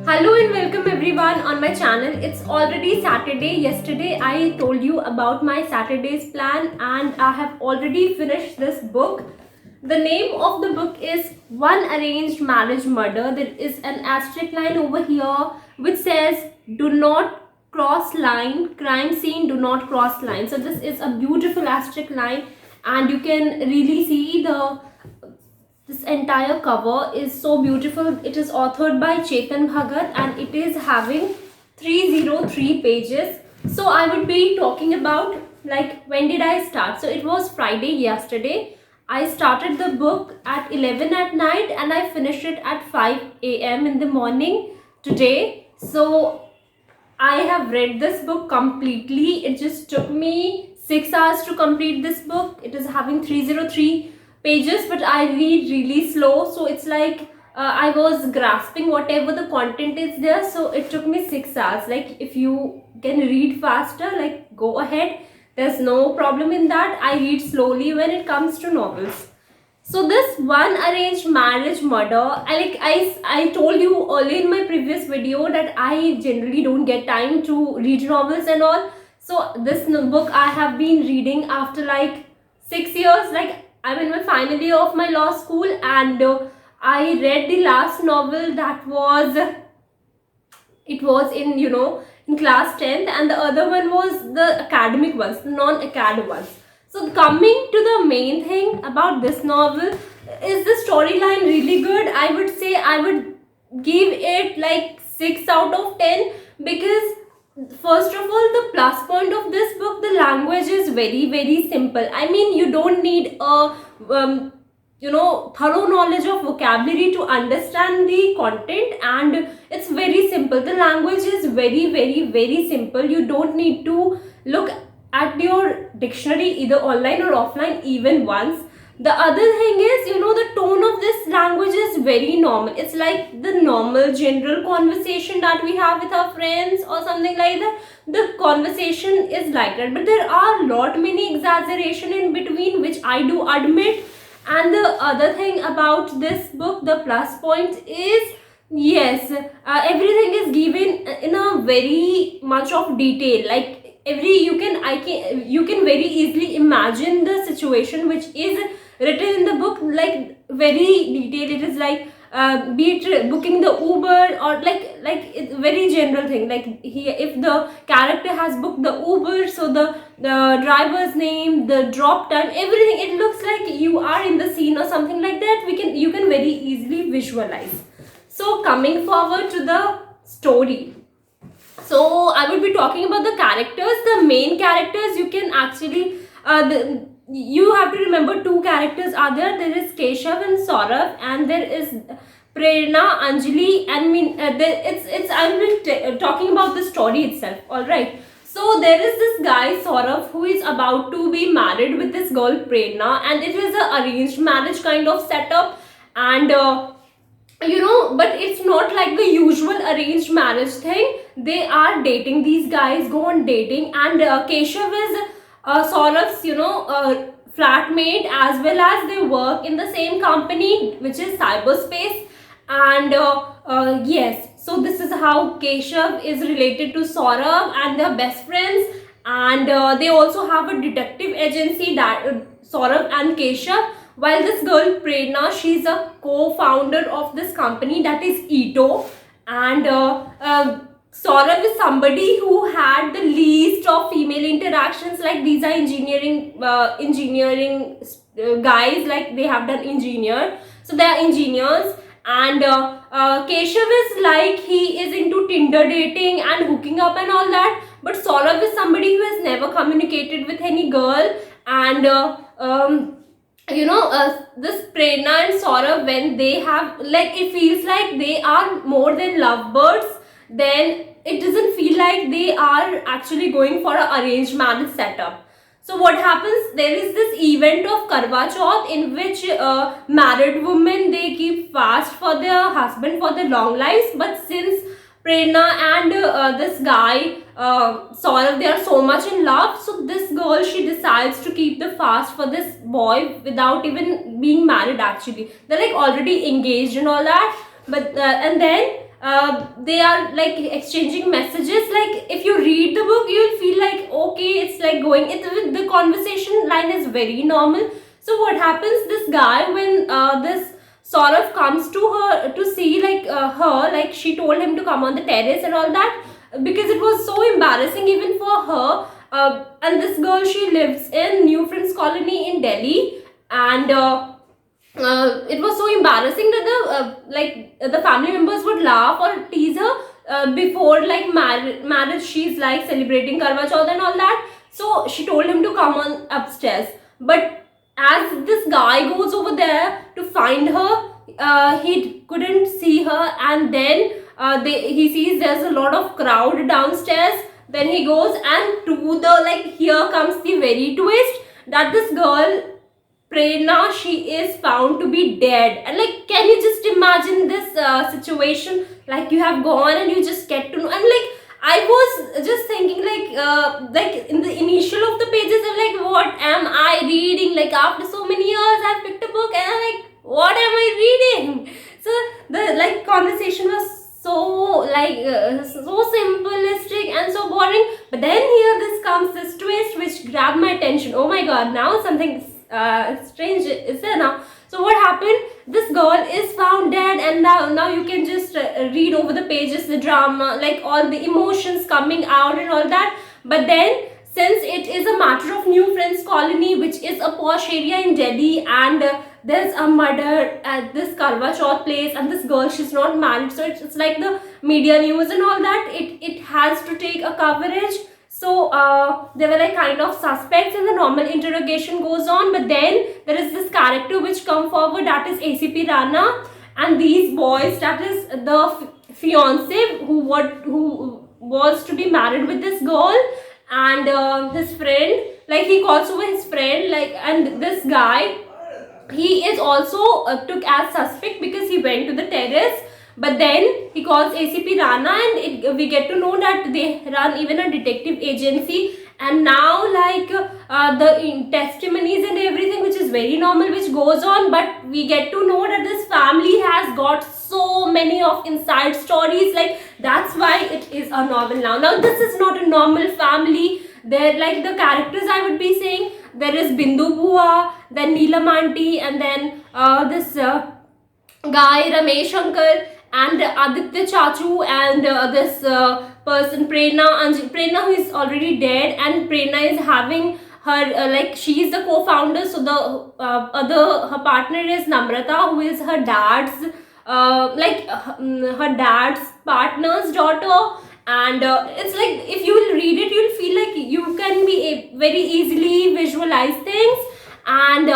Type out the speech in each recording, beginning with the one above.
Hello and welcome everyone on my channel. It's already Saturday. Yesterday I told you about my Saturday's plan and I have already finished this book. The name of the book is One Arranged Marriage Murder. There is an asterisk line over here which says do not cross line, crime scene, do not cross line. So this is a beautiful asterisk line and you can really see this entire cover is so beautiful. It is authored by Chetan Bhagat and it is having 303 pages. So I would be talking about like when did I start. So it was Friday yesterday. I started the book at 11 at night and I finished it at 5 a.m. in the morning today. So I have read this book completely. It just took me 6 hours to complete this book. It is having 303 pages, but I read really slow. So it's like I was grasping whatever the content is there. So it took me 6 hours. Like if you can read faster, like go ahead. There's no problem in that. I read slowly when it comes to novels. So this One Arranged Marriage Murder, I told you earlier in my previous video that I generally don't get time to read novels and all. So this book I have been reading after like 6 years. Like I'm in my final year of my law school and I read the last novel that was in class 10th, and the other one was the academic ones, the non-acad ones. So coming to the main thing about this novel, is the storyline really good? I would say I would give it like 6 out of 10 because first of all, the plus point of this book, the language is very simple. I mean, you don't need a thorough knowledge of vocabulary to understand the content, and it's very simple. The language is very simple. You don't need to look at your dictionary either online or offline even once. The other thing is, the tone of this language is very normal. It's like the normal general conversation that we have with our friends or something like that. The conversation is like that, but there are many exaggeration in between, which I do admit. And the other thing about this book, the plus point is, yes, everything is given in a very much of detail. Like you can very easily imagine the situation which is written in the book, like very detailed. It is like be it booking the Uber or like it's very general thing. Like if the character has booked the Uber, so the driver's name, the drop time, everything, it looks like you are in the scene or something like that. You can very easily visualize. So coming forward to the story, so I will be talking about the characters. The main characters, you can actually you have to remember two characters are there. There is Keshav and Saurav, and there is Prerna, Anjali, and I'm talking about the story itself. All right. So there is this guy Saurav who is about to be married with this girl Prerna, and it is a arranged marriage kind of setup, and but it's not like the usual arranged marriage thing. They are dating. These guys go on dating, and Keshav is Saurav's flatmate, as well as they work in the same company, which is cyberspace. And yes, so this is how Keshav is related to Saurav, and they're best friends. And they also have a detective agency, that Saurav and Keshav. While this girl Prerna, she's a co-founder of this company, that is Ito. And Saurav is somebody who had the least of female interactions. Like these are engineering guys, like they have done engineer, so they are engineers. And Keshav is like, he is into Tinder dating and hooking up and all that, but Saurav is somebody who has never communicated with any girl. And this Prerna and Saurav, when they have, like, it feels like they are more than lovebirds. Then it doesn't feel like they are actually going for an arranged marriage setup. So what happens, there is this event of Karwa Chauth in which married women, they keep fast for their husband for their long lives. But since Prerna and this guy Saurav, they are so much in love, so this girl, she decides to keep the fast for this boy without even being married. Actually, they're like already engaged and all that. But and then they are like exchanging messages. Like if you read the book, you'll feel like okay, it's like going the conversation line is very normal. So what happens, this guy, when this Saurav comes to her to see like her, like she told him to come on the terrace and all that, because it was so embarrassing even for her. And this girl, she lives in New Friends Colony in Delhi, and it was so embarrassing that the family members would laugh or tease her before like marriage. She's like celebrating Karwa Chauth and all that. So she told him to come on upstairs. But as this guy goes over there to find her, he couldn't see her, and then he sees there's a lot of crowd downstairs. Then he goes, and to the like, here comes the very twist, that this girl Prerna, she is found to be dead. And like, can you just imagine this situation? Like, you have gone and you just get to know. And like, I was just thinking like in the initial of the pages, I'm like, what am I reading? Like, after so many years, I've picked a book and I'm like, what am I reading? So the like conversation was so like so simplistic and so boring. But then here this comes this twist which grabbed my attention. Oh my god, now something strange is there now. So what happened, this girl is found dead, and now you can just read over the pages the drama, like all the emotions coming out and all that. But then, since it is a matter of New Friends Colony, which is a posh area in Delhi, and there's a murder at this Karwa Chauth place, and this girl, she's not married, so it's like the media news and all that, it has to take a coverage. So they were like kind of suspects, and the normal interrogation goes on. But then there is this character which come forward, that is ACP Rana, and these boys, that is the fiance who was to be married with this girl, and his friend, like he calls over his friend, like, and this guy, he is also took as suspect because he went to the terrace. But then he calls ACP Rana, and we get to know that they run even a detective agency. And now like the testimonies and everything, which is very normal, which goes on. But we get to know that this family has got so many of inside stories. Like, that's why it is a novel now. Now this is not a normal family. They're like the characters I would be saying. There is Bindu Bua, then Neelam Aunty, and then this guy Ramesh Uncle, and Aditya Chachu, and this person Prerna who is already dead, and Prerna is having her like, she is the co-founder. So the her partner is Namrata, who is her dad's her dad's partner's daughter. And it's like, if you will read it, you'll feel like you can be very easily visualize things. And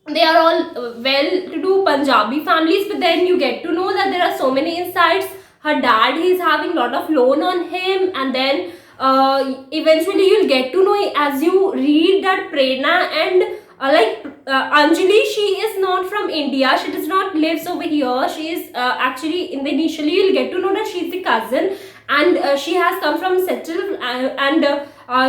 they are all well-to-do Punjabi families. But then you get to know that there are so many insights. Her dad, he's having a lot of loan on him, and then eventually you'll get to know as you read that Prerna and Anjali, she is not from India. She does not live over here. She is actually, in the initially you'll get to know that she's the cousin, and she has come from Settle, and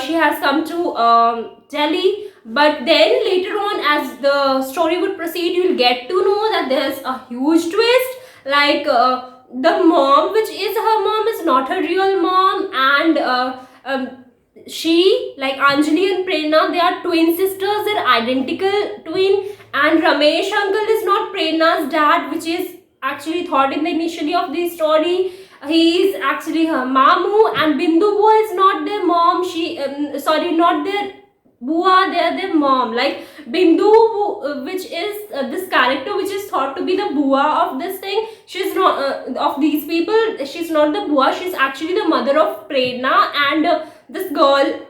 she has come to Delhi. But then later on, as the story would proceed, you'll get to know that there's a huge twist. Like the mom, which is her mom, is not her real mom, and she, like Anjali and Prerna, they are twin sisters. They're identical twin. And Ramesh uncle is not Prerna's dad, which is actually thought in the initially of the story. He is actually her mamu. And Bindu Bua is not their mom. She not their Bua, they are their mom. Like Bindu, which is this character which is thought to be the Bua of this thing, she's not of these people. She's not the Bua. She's actually the mother of Prerna and this girl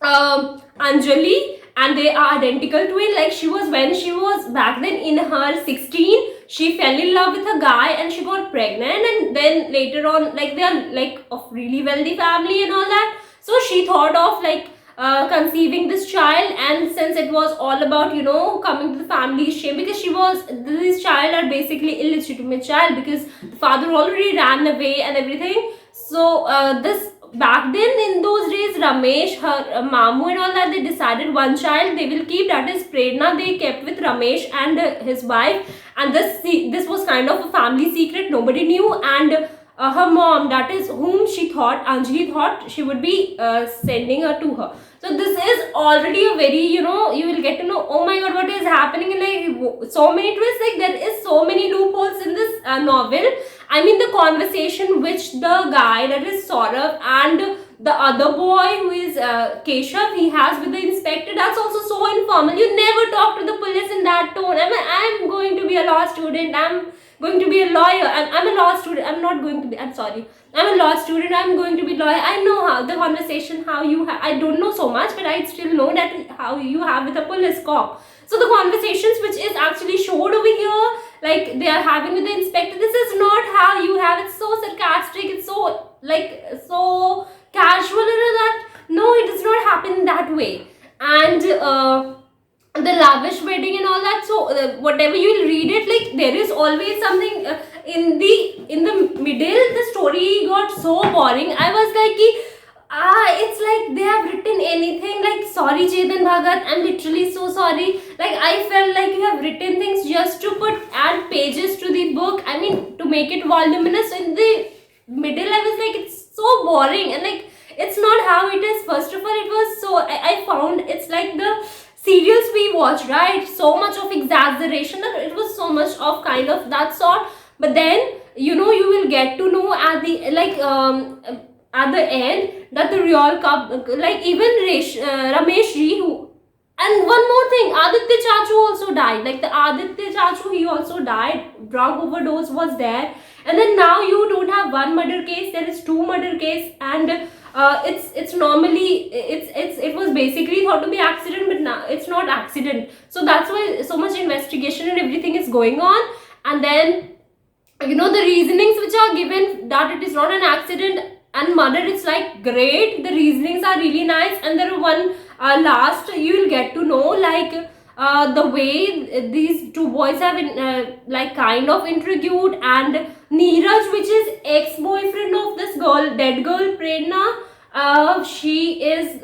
Anjali, and they are identical twin. Like, she was, when she was back then in her 16, she fell in love with a guy and she got pregnant, and then later on, like, they are like of really wealthy family and all that. So she thought of like conceiving this child, and since it was all about, you know, coming to the family shame, because this child are basically illegitimate child because the father already ran away and everything. So this back then in those days, Ramesh, her mamu and all that, they decided one child they will keep, that is Prerna, they kept with Ramesh and his wife. and this was kind of a family secret, nobody knew. And her mom, that is whom she thought, Anjali thought she would be sending her to her. So this is already a very, you know, you will get to know, oh my god, what is happening, and like so many twists, like there is so many loopholes in this novel. I mean, the conversation which the guy, that is Saurav, and the other boy who is Keshav, he has with the inspector, that's also so informal. You never talk to the police in that tone. I mean, I'm going to be a law student, I'm going to be a lawyer, I'm a law student, I'm not going to be, I'm sorry, I'm a law student, I'm going to be lawyer. I know how the conversation, how you I don't know so much, but I still know that how you have with a police cop. So the conversations which is actually showed over here, like they are having with the inspector, this is not how you have. It's so sarcastic, it's so like so casual, that no, it does not happen that way. And the lavish wedding and all that, so whatever you will read it, like there is always something in the middle. The story got so boring. I was like, it's like they have written anything. Like, sorry Chetan Bhagat, I'm literally so sorry. Like, I felt like you have written things just to add pages to the book, I mean to make it voluminous. In the middle I was like, it's so boring, and like it's not how it is. First of all, it was so, I found it's like the serials we watch, right? So much of exaggeration, that it was so much of kind of that sort. But then, you know, you will get to know at the at the end that the real like even Ramesh Ji, who, and one more thing, Aditya Chachu also died. Like the Aditya Chachu, he also died. Drug overdose was there. And then now you don't have one murder case, there is two murder case. And it's normally, it was basically thought to be accident, but now it's not accident. So that's why so much investigation and everything is going on. And then, you know, the reasonings which are given that it is not an accident and murder, it's like great, the reasonings are really nice. And there are one last, you will get to know like the way these two boys have like kind of intrigued. And Neeraj, which is ex-boyfriend of this girl, dead girl Prerna, she is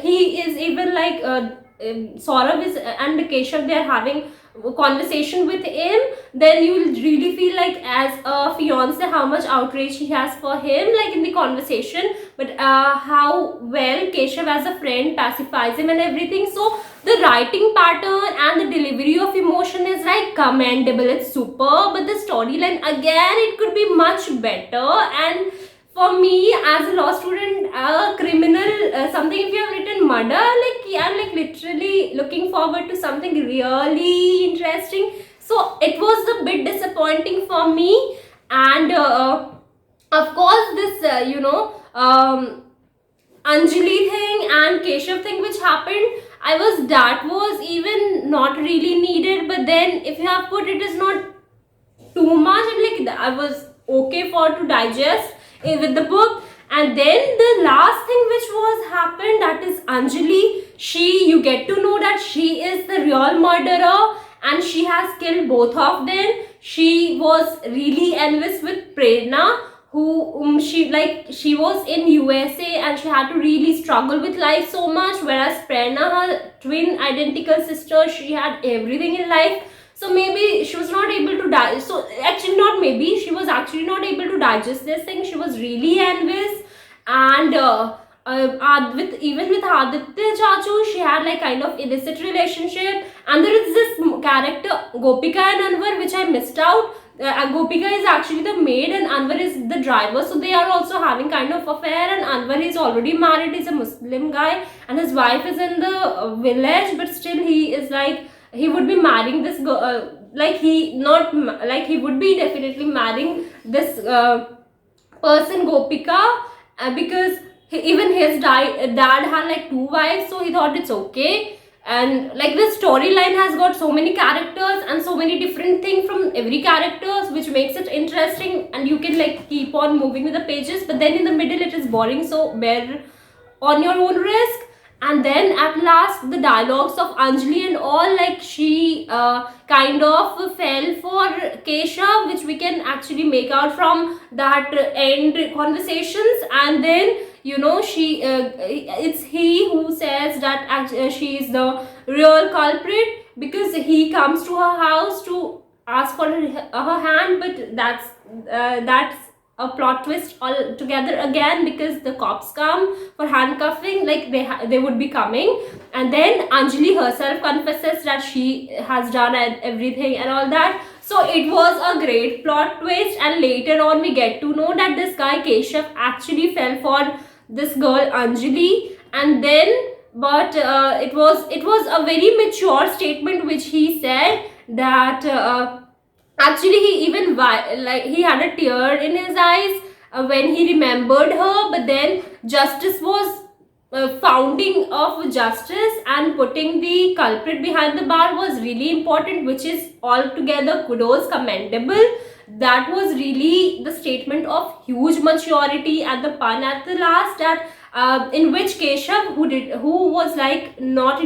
he is even like Saurav is and Keshav, they are having conversation with him. Then you will really feel like as a fiance how much outrage he has for him, like in the conversation. But how well Keshav as a friend pacifies him and everything. So the writing pattern and the delivery of emotion is like commendable, it's super. But the storyline, again, it could be much better. And for me as a law student, criminal something, if you have written murder, like I'm like literally looking forward to something really interesting. So it was a bit disappointing for me. And of course this you know, Anjali thing and Keshav thing which happened, that was even not really needed. But then if you have put, it is not too much, and like I was okay for to digest with the book. And then the last thing which was happened, that is Anjali, you get to know that she is the real murderer and she has killed both of them. She was really envious with Prerna, who she was in USA and she had to really struggle with life so much, whereas Prerna, her twin identical sister, she had everything in life. So maybe she was not able to so actually not maybe, she was actually not able to digest this thing. She was really envious. And with Aditya Chachu, she had like kind of illicit relationship. And there is this character Gopika and Anwar which I missed out. Gopika is actually the maid and Anwar is the driver, so they are also having kind of affair. And Anwar is already married, he's a Muslim guy, and his wife is in the village, but still he is like, he would be marrying this girl, he would be definitely marrying this person Gopika, because even his dad had like two wives, so he thought it's okay. And like this storyline has got so many characters and so many different things from every characters, which makes it interesting, and you can like keep on moving with the pages. But then in the middle it is boring, so bear on your own risk. And then at last the dialogues of Anjali and all, like she kind of fell for Keshav, which we can actually make out from that end conversations. And then, you know, it's he who says that she is the real culprit, because he comes to her house to ask for her hand, but that's a plot twist altogether again, because the cops come for handcuffing, like they would be coming, and then Anjali herself confesses that she has done everything and all that. So it was a great plot twist, and later on we get to know that this guy Keshav actually fell for this girl Anjali, and then but it was a very mature statement which he said, that actually he even like he had a tear in his eyes when he remembered her, but then justice was founding of justice, and putting the culprit behind the bar was really important, which is altogether kudos, commendable. That was really the statement of huge maturity, and the pun at the last, that in which Keshav, who was like not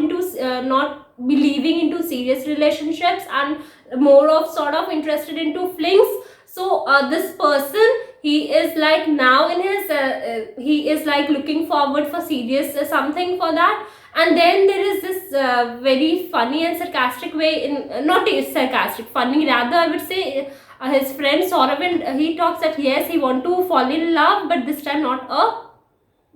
believing into serious relationships, and more of sort of interested into flings. So this person, he is like now in his he is like looking forward for serious something for that. And then there is this very funny and sarcastic way in not sarcastic, funny rather, I would say. His friend Saurav, he talks that yes, he want to fall in love, but this time not a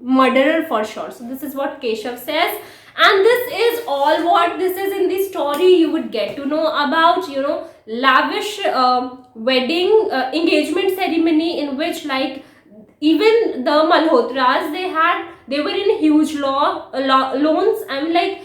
murderer for sure. So this is what Keshav says, and this is all what this is in the story. You would get to know about, lavish wedding engagement ceremony, in which like even the Malhotras, they were in huge loans. I mean, like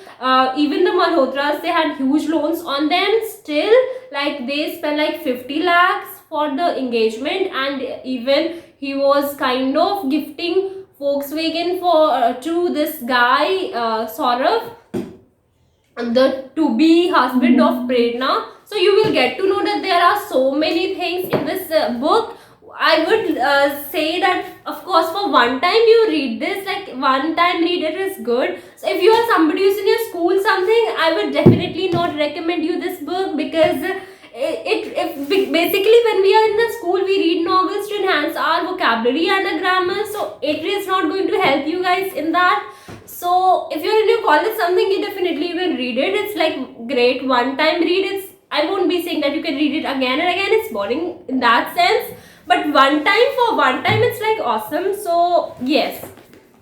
even the Malhotras, they had huge loans on them. Still, like they spent like 50 lakhs for the engagement, and even he was kind of gifting Volkswagen for to this guy Saurav, the to-be husband of Prerna. So you will get to know that there are so many things in this book. I would say that, of course, for one time you read this, like one time read it is good. So if you are somebody who's in your school something, I would definitely not recommend you this book, because basically when we are in the school we read novels to enhance our vocabulary and the grammar, so it is not going to help you guys in that. So if you're in your college something, you definitely will read it. It's like great one time read. I won't be saying that you can read it again and again, it's boring in that sense, but for one time it's like awesome. So yes,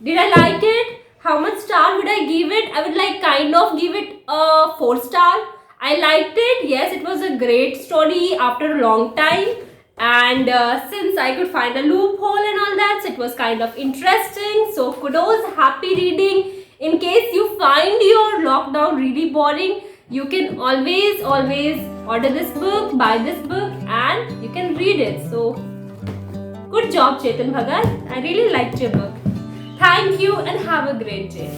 did I like it? How much star would I give it? I would like kind of give it a 4 star. I liked it. Yes, it was a great story after a long time, and since I could find a loophole and all that, so it was kind of interesting. So kudos, happy reading. In case you find your lockdown really boring, you can always order this book, buy this book, and you can read it. So good job, Chetan Bhagat. I really liked your book. Thank you and have a great day.